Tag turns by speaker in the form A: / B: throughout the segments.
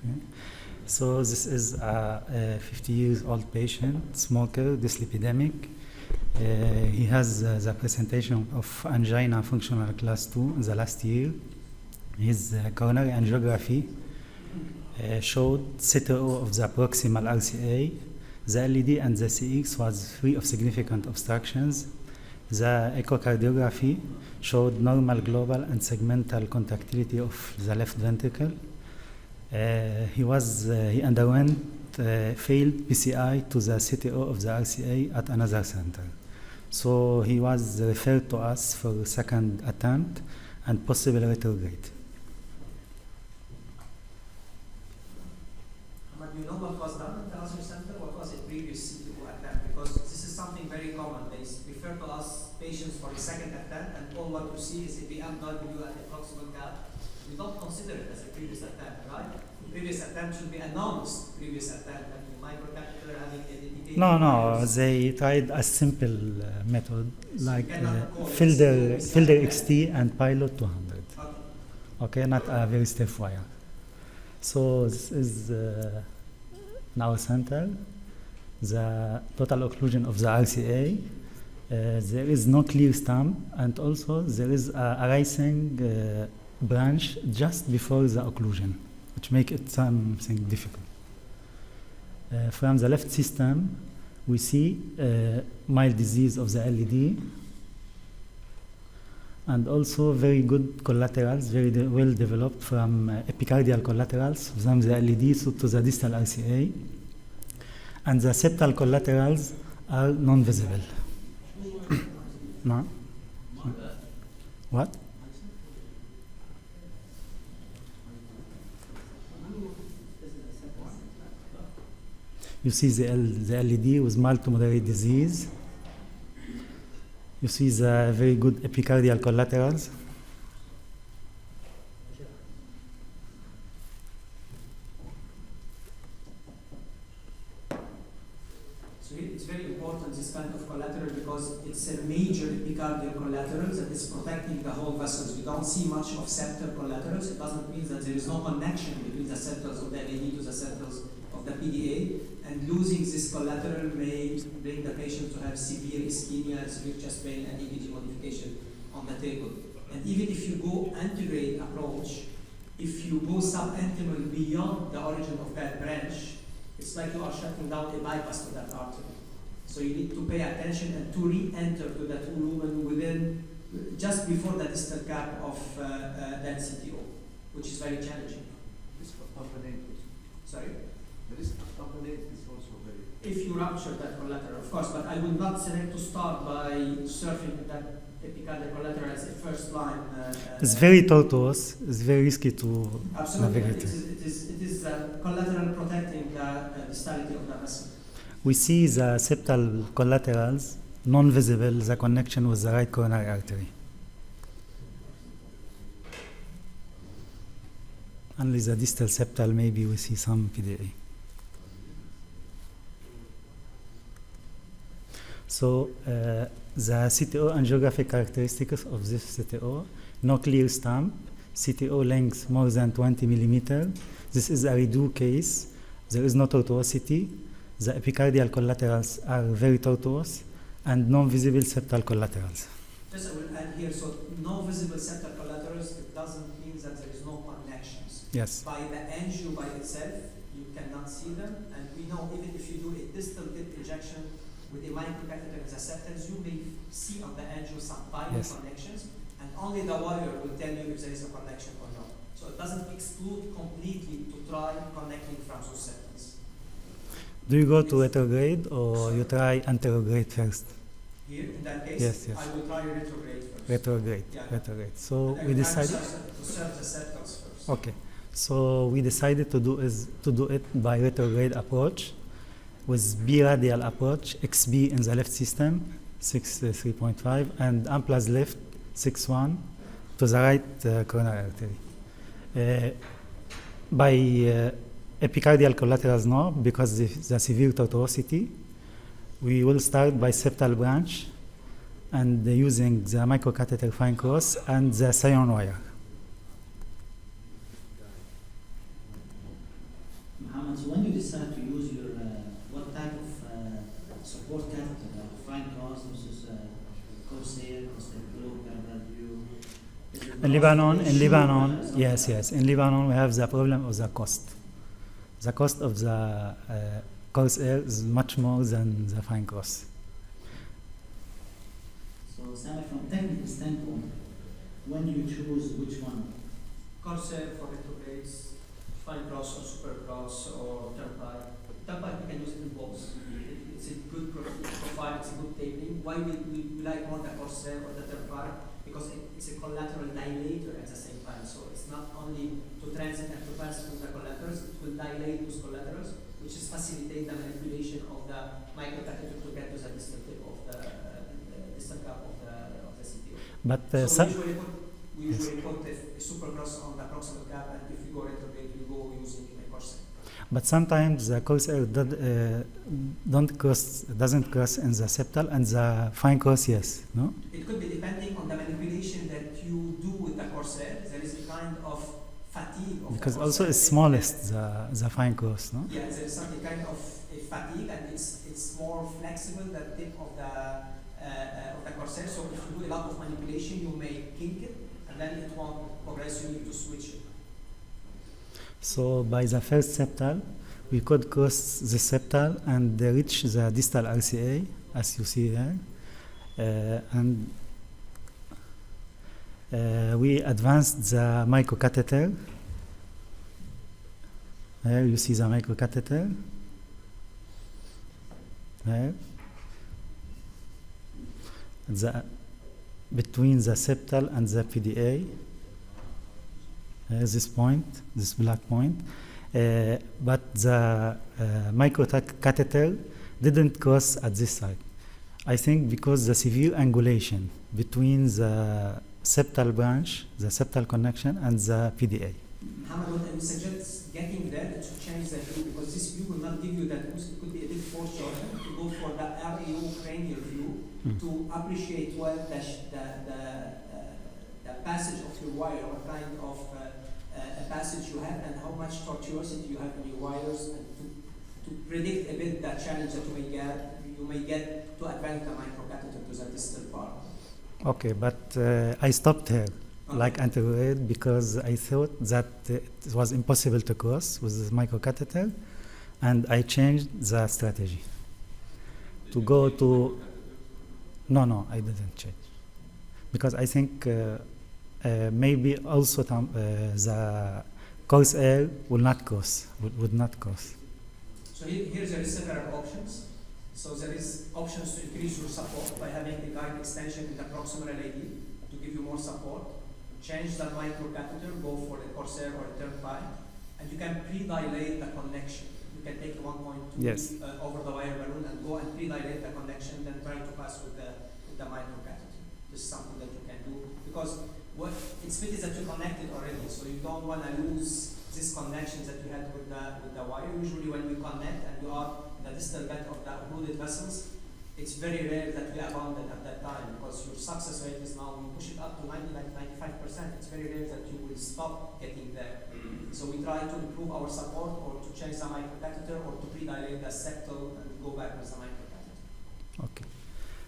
A: Okay. So this is a 50 years old patient, smoker, dyslipidemic. He has the presentation of angina functional class 2 in the last year. His coronary angiography showed CTO of the proximal RCA. The LED and the CX was free of significant obstructions. The echocardiography showed normal global and segmental contractility of the left ventricle. He underwent failed PCI to the CTO of the RCA at another center. So he was referred to us for second attempt and possible retrograde.
B: Mohamad, you know what was done at the other center? What was a previous CTO attempt? Because this is something very common. They refer to us patients for a second attempt, and all what you see is a BMW at the proximal gap. We don't consider it as a previous attempt, right? The previous attempt should be announced previous attempt, and the microcatheter having a dedicated.
A: No, they tried a simple method like Filter XT and Pilot 200. Okay, not a very stiff wire. So this is in our center, the total occlusion of the RCA. There is no clear stump, and also there is a rising branch just before the occlusion, which makes it something difficult. From the left system, we see mild disease of the LED, and also very good collaterals, very well developed from epicardial collaterals from the LED to the distal RCA, and the septal collaterals are non-visible. No? What? You see the LED with mild to moderate disease. You see the very good epicardial collaterals.
B: So it's very important, this kind of collateral, because it's a major epicardial collateral that is protecting the whole vessels. We don't see much of septal collaterals. It doesn't mean that there is no connection between the septals of the LED to the septals of the PDA, and losing this collateral may bring the patient to have severe ischemia, severe chest pain, and EKG modification on the table. And even if you go antegrade approach, if you go subintimal beyond the origin of that branch, it's like you are shutting down a bypass to that artery. So you need to pay attention and to re-enter to that lumen within, just before the distal cap of that CTO, which is very challenging. Sorry?
C: The risk of tamponade is also very.
B: If you rupture that collateral, of course, but I would not select to start by surfing that epicardial collateral as a first line.
A: It's very tortuous. It's very risky to
B: absolutely.
A: navigate.
B: It is collateral protecting the distality of the vessel.
A: We see the septal collaterals non-visible, the connection with the right coronary artery. Only the distal septal, maybe we see some PDA. So the CTO angiographic characteristics of this CTO: no clear stump, CTO length more than 20 millimeter. This is a redo case. There is no tortuosity. The epicardial collaterals are very tortuous, and non-visible septal collaterals.
B: Just I will add here, so no visible septal collaterals, it doesn't mean that there is no connections.
A: Yes.
B: By the angio by itself, you cannot see them, and we know even if you do a distal tip injection with a microcatheter in the septals, you may see on the angio some tiny connections, and only the wire will tell you if there is a connection or not. So it doesn't exclude completely to try connecting from those septals.
A: Do you go to retrograde or you try anterograde first?
B: Here, in that case,
A: Yes.
B: I will try retrograde first.
A: Retrograde.
B: Yeah.
A: Retrograde. So
B: And
A: we
B: I will
A: decided.
B: to serve the septals first.
A: Okay. So we decided to do it by retrograde approach, with B radial approach, XB in the left system, 3.5, and M plus left, 6.1, to the right coronary artery. By epicardial collaterals, no, because the severe tortuosity. We will start by septal branch and using the microcatheter fine cross and the scion wire.
D: Mohamad, so when you decide to use your, what type of support catheter, fine cross versus Corsair, Corsair Pro,
A: In Lebanon, yes, yes. In Lebanon, we have the problem of the cost. The cost of the Corsair is much more than the fine cross.
D: So, Sami, from technical standpoint, when you choose which one?
B: Corsair for retrogrades, fine cross or super cross or turnpike. Turnpike you can use it in both. It's a good profile, it's a good taping. Why we like more the Corsair or the turnpike? Because it's a collateral dilator at the same time. So it's not only to transit and to pass through the collaterals, it will dilate those collaterals, which is facilitate the manipulation of the microcatheter to get to the distal tip of the distal cap of the CTO.
A: But
B: So we usually put a supercross on the proximal cap, and if you go retrograde, we go using a Corsair.
A: But sometimes the Corsair doesn't cross in the septal, and the fine cross, yes, no?
B: It could be depending on the manipulation that you do with the Corsair. There is a kind of fatigue of
A: Because
B: the
A: also
B: Corsair.
A: it's smallest, the fine cross, no?
B: Yeah, there is something kind of a fatigue, and it's more flexible the tip of the Corsair. So if you do a lot of manipulation, you may kink it, and then it won't progress. You need to switch it.
A: So by the first septal, we could cross the septal and reach the distal RCA, as you see here. And we advanced the microcatheter. Here you see the microcatheter. Here. Between the septal and the PDA. This point, this black point, but the microcatheter didn't cross at this side. I think because the severe angulation between the septal branch, the septal connection, and the PDA.
B: Mohamad, what I would suggest getting there to change the view, because this view will not give you that boost. It could be a bit foreshortened to go for the REO cranial view to appreciate well the passage of your wire, what kind of a passage you have, and how much tortuosity you have in your wires, and to predict a bit the challenge that you may get to advance the microcatheter to the distal part.
A: Okay, but I stopped here, like anterograde, because I thought that it was impossible to cross with the microcatheter, and I changed the strategy to go to. No, I didn't change, because I think. Maybe also the Corsair would not cross.
B: So here there is several options. So there is options to increase your support by having a guide extension in the proximal LAD to give you more support. Change the microcatheter, go for a Corsair or a turnpike, and you can pre-dilate the connection. You can take 1.2 over the wire balloon and go and pre-dilate the connection, then try to pass with the microcatheter. This is something that you can do because it's better that you connected already, so you don't want to lose this connection that you had with the wire. Usually when we connect and you are in the distal bed of the occluded vessels, it's very rare that we abandon at that time because your success rate is now, we push it up to 95%. It's very rare that you will stop getting there. So we try to improve our support or to change the microcatheter or to pre-dilate the septal and go back with the microcatheter.
A: Okay.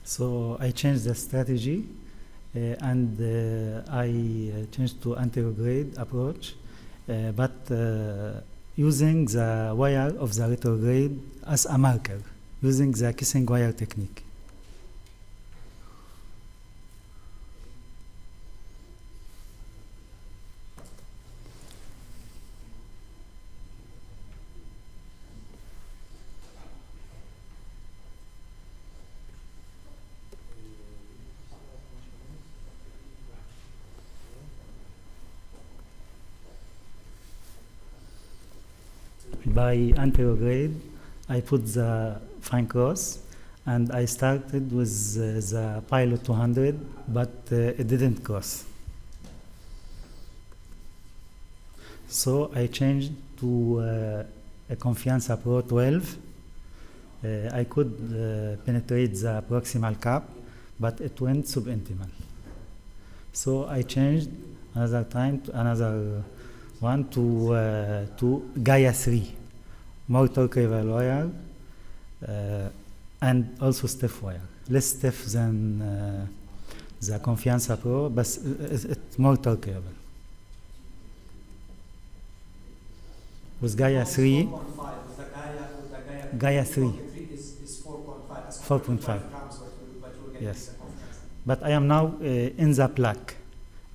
A: So I changed the strategy. And I changed to anterograde approach, but using the wire of the retrograde as a marker, using the kissing wire technique. By anterograde, I put the fine cross, and I started with the Pilot 200, but it didn't cross. So I changed to a Confianza Pro 12. I could penetrate the proximal cap, but it went subintimal. So I changed another time to another one to Gaia 3 more torqueable wire, and also stiff wire. Less stiff than the Confianza Pro, but it's more torqueable. With Gaia 3,
B: 4.5. With the Gaia
A: Gaia 3.
B: is 4.5. As
A: 4.5.
B: grams, but you're getting
A: Yes.
B: the Confianza.
A: But I am now in the plaque,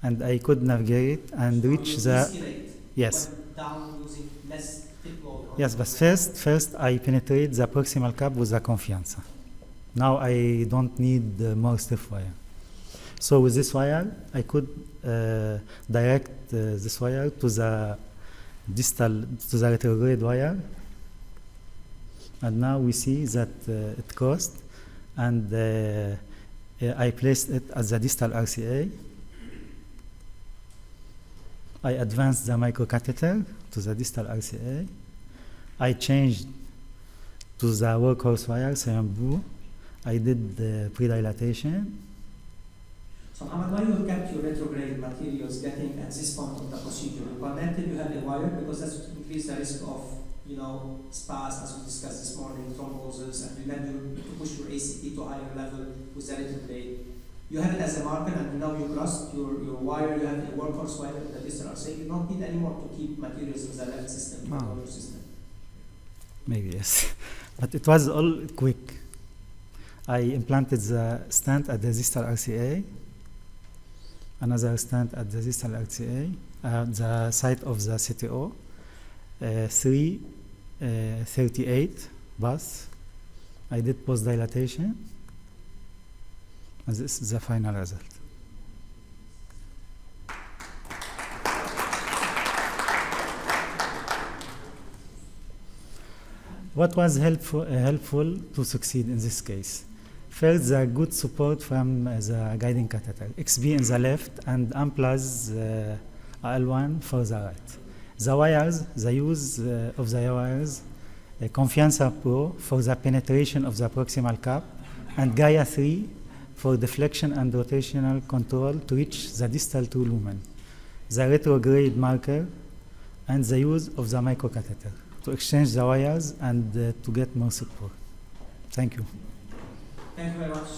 A: and I could navigate and reach
B: So
A: the.
B: your DC rate
A: Yes.
B: went down using less tip load.
A: Yes, but first I penetrate the proximal cap with the Confianza. Now I don't need more stiff wire. So with this wire, I could direct this wire to the distal, to the retrograde wire. And now we see that it crossed, and I placed it at the distal RCA. I advanced the microcatheter to the distal RCA. I changed to the workhorse wire, Dbouk. I did the pre-dilatation.
B: So Mohamad, why you kept your retrograde materials getting at this point of the procedure? You connected, you had a wire, because that's to increase the risk of, spas, as we discussed this morning, thrombosis, and you had to push your ACT to a higher level with the retrograde. You had it as a marker, and now you crossed your wire, you have a workhorse wire in the distal RCA. You don't need anymore to keep materials in the left system,
A: Oh.
B: your system.
A: Maybe yes, but it was all quick. I implanted the stent at the distal RCA, another stent at the distal RCA, the site of the CTO, 338 bus. I did post dilatation, and this is the final result. What was helpful to succeed in this case? First, the good support from the guiding catheter, XB in the left and M plus L1 for the right. The wires, the use of the wires, Confianza Pro for the penetration of the proximal cap, and Gaia 3 for deflection and rotational control to reach the distal true lumen, the retrograde marker, and the use of the microcatheter to exchange the wires and to get more support. Thank you.
B: Thank you very much.